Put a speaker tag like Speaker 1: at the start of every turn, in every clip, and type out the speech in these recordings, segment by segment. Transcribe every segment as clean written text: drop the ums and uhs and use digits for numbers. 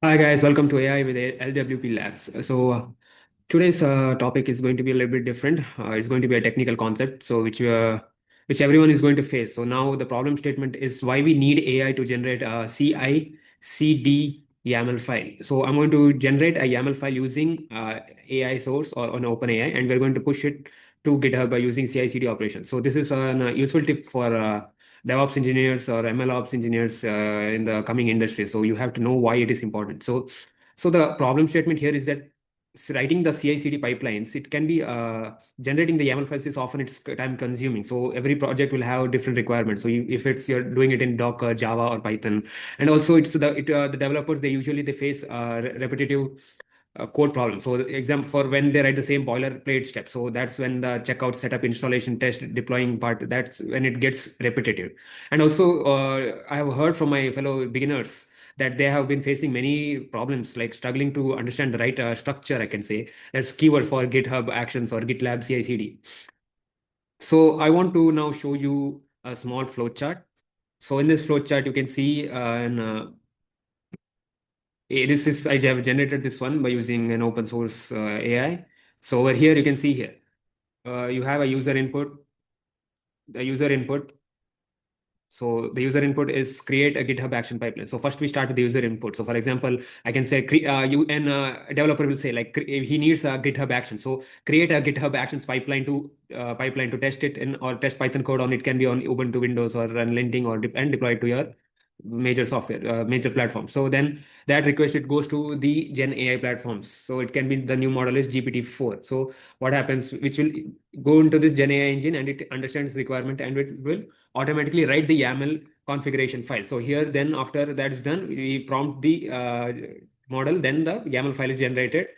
Speaker 1: Hi guys, welcome to AI with LWP Labs. Today's topic is going to be a little bit different. It's going to be a technical concept, which everyone is going to face. So now the problem statement is why we need AI to generate a CI/CD YAML file. So I'm going to generate a YAML file using AI source or on OpenAI, and we're going to push it to GitHub by using CI/CD operations. So this is a useful tip for DevOps engineers or MLOps engineers in the coming industry. So you have to know why it is important. So the problem statement here is that writing the CI/CD pipelines, it can be generating the YAML files is often it's time consuming. So every project will have different requirements. So if it's you're doing it in Docker, Java, or Python, and also the developers they face repetitive code problem. So, example for when they write the same boilerplate step. So that's when the checkout, setup, installation, test, deploying part. That's when it gets repetitive. And also, I have heard from my fellow beginners that they have been facing many problems, like struggling to understand the right structure. I can say that's keyword for GitHub Actions or GitLab CI/CD. So I want to now show you a small flowchart. So in this flowchart, you can see this is I have generated this one by using an open source AI. So over here you can see here you have a user input. The user input. So the user input is create a GitHub action pipeline. So first we start with the user input. So for example, I can say a developer will say like he needs a GitHub action. So create a GitHub actions pipeline to test it in or test Python code on it can be on Ubuntu Windows or run linting and deploy it to your major software major platform. So then that request it goes to the Gen AI platforms. So it can be the new model is GPT-4. So what happens, which will go into this Gen AI engine and it understands requirement and it will automatically write the YAML configuration file. So here then after that is done, we prompt the model, then the YAML file is generated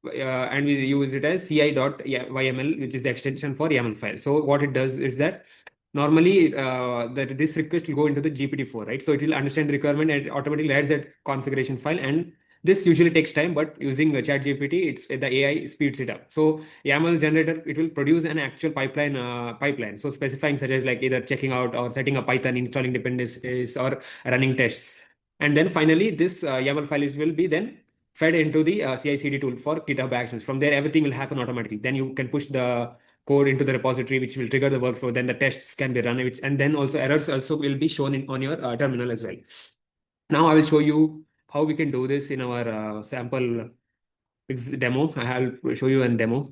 Speaker 1: and we use it as ci.yml, which is the extension for YAML file. So what it does is that normally that this request will go into the GPT-4, right? So it will understand the requirement and it automatically adds that configuration file. And this usually takes time, but using ChatGPT, the AI speeds it up. So YAML generator, it will produce an actual pipeline. So specifying such as like either checking out or setting up Python, installing dependencies or running tests. And then finally, this YAML file will be then fed into the CI/CD tool for GitHub Actions. From there, everything will happen automatically. Then you can push the code into the repository, which will trigger the workflow. Then the tests can be run, and then also errors also will be shown on your terminal as well. Now I will show you how we can do this in our sample demo. I will show you a demo.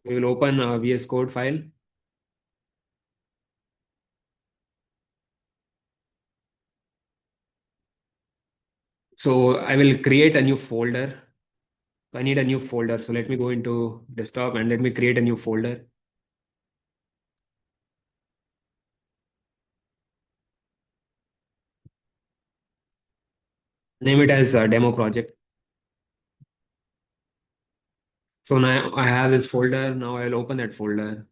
Speaker 1: We will open a VS Code file. So I will create a new folder. I need a new folder. So let me go into desktop and let me create a new folder. Name it as a demo project. So now I have this folder. Now I'll open that folder.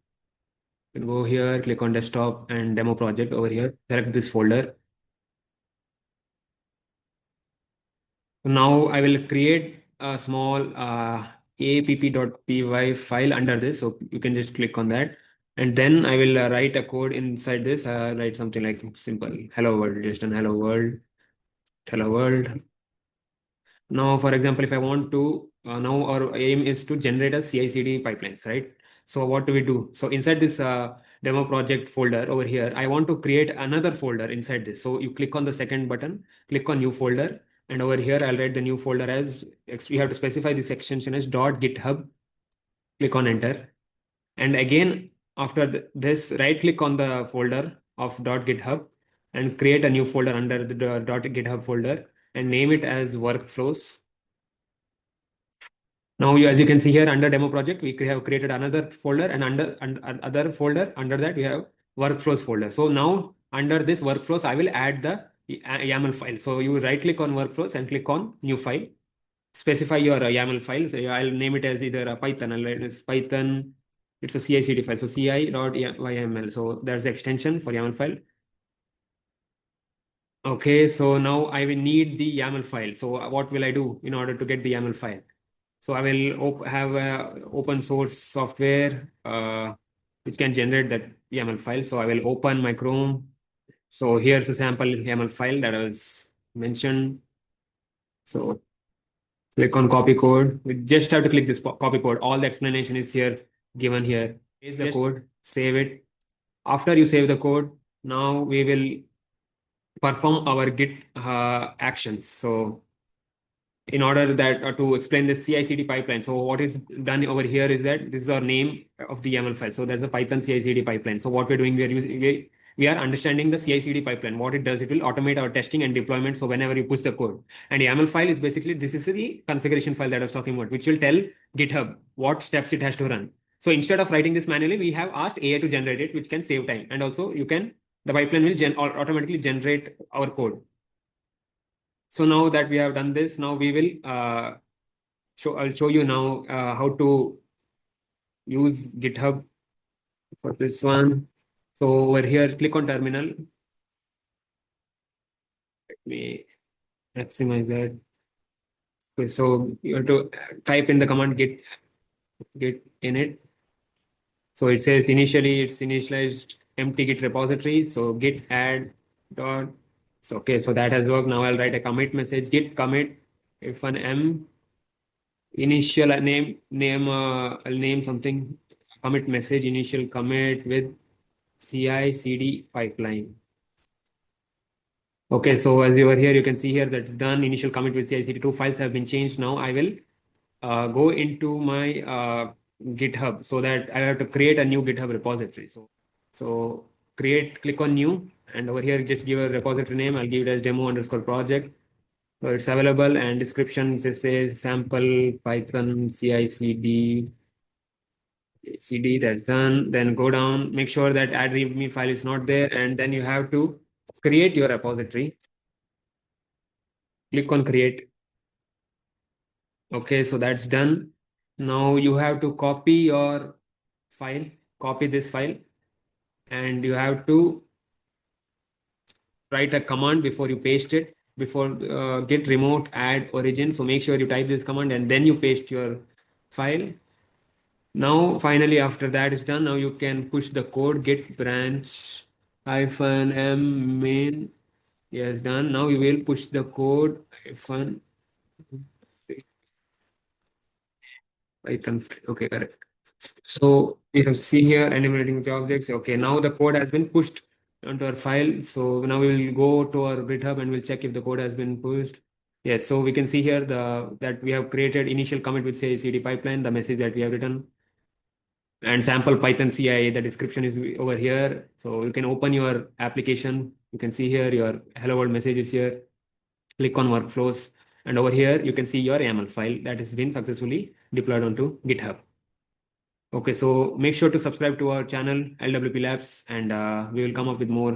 Speaker 1: You can go here, click on desktop and demo project over here. Select this folder. Now I will create a small app.py file under this. So you can just click on that. And then I will write a code inside this. Write something like simple hello world, just an hello world, hello world. Now, for example, if I want to, now our aim is to generate a CI/CD pipelines, right? So what do we do? So inside this demo project folder over here, I want to create another folder inside this. So you click on the second button, click on new folder, and over here I'll write the new folder as, we have to specify this extension as .github, click on enter. And again, after this, right click on the folder of .github and create a new folder under the .github folder and name it as workflows. Now, as you can see here under demo project, we have created another folder and other folder under that we have workflows folder. So now under this workflows, I will add the YAML file. So you right click on workflows and click on new file. Specify your YAML file. So I'll name it as either a Python. I'll write this Python. It's a CI/CD file. So ci.yml. So there's the extension for YAML file. Okay, so now I will need the YAML file. So what will I do in order to get the YAML file? So I will have a open source software which can generate that YAML file. So I will open my Chrome So here's a sample YAML file that was mentioned. So click on copy code. We just have to click this copy code. All the explanation is here, given here. Paste the code, save it. After you save the code, now we will perform our Git actions. So in order that to explain this CI/CD pipeline. So what is done over here is that this is our name of the YAML file. So there's a Python CI/CD pipeline. So what we're doing, we are understanding the CI/CD pipeline. What it does, it will automate our testing and deployment. So whenever you push the code, and YAML file is basically, this is the configuration file that I was talking about, which will tell GitHub what steps it has to run. So instead of writing this manually, we have asked AI to generate it, which can save time. And also the pipeline will automatically generate our code. So now that we have done this, now we will I'll show you now how to use GitHub for this one. So over here, click on terminal. Let me maximize that. Okay, so you have to type in the command git init. So it says initially it's initialized empty git repository. So git add dot. So okay, so that has worked. Now I'll write a commit message, git commit if an m initial I'll name something, commit message initial commit with CI CD pipeline. Okay, so as you were here, you can see here that it's done. Initial commit with CI CD. Two files have been changed. Now I will go into my GitHub, so that I have to create a new GitHub repository. So click on new, and over here just give a repository name. I'll give it as demo_project. So it's available, and description says sample Python CI/CD. CD, that's done. Then go down, make sure that add readme file is not there, and then you have to create your repository. Click on create. Okay, so that's done. Now you have to copy your file, copy this file, and you have to write a command before you paste it, before git remote add origin. So make sure you type this command and then you paste your file. Now, finally, after that is done, now you can push the code git branch -m main. Yes, done. Now you will push the code -python. Okay, correct. So we have seen here enumerating the objects. Okay, now the code has been pushed onto our file. So now we will go to our GitHub and we'll check if the code has been pushed. Yes, so we can see here that we have created initial commit with say CD pipeline, the message that we have written, and sample Python CI. The description is over here. So you can open your application. You can see here your hello world message is here. Click on workflows, and over here you can see your YAML file that has been successfully deployed onto GitHub. Okay, so make sure to subscribe to our channel LWP Labs, and we will come up with more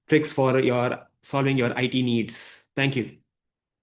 Speaker 1: tricks for your solving your IT needs. Thank you.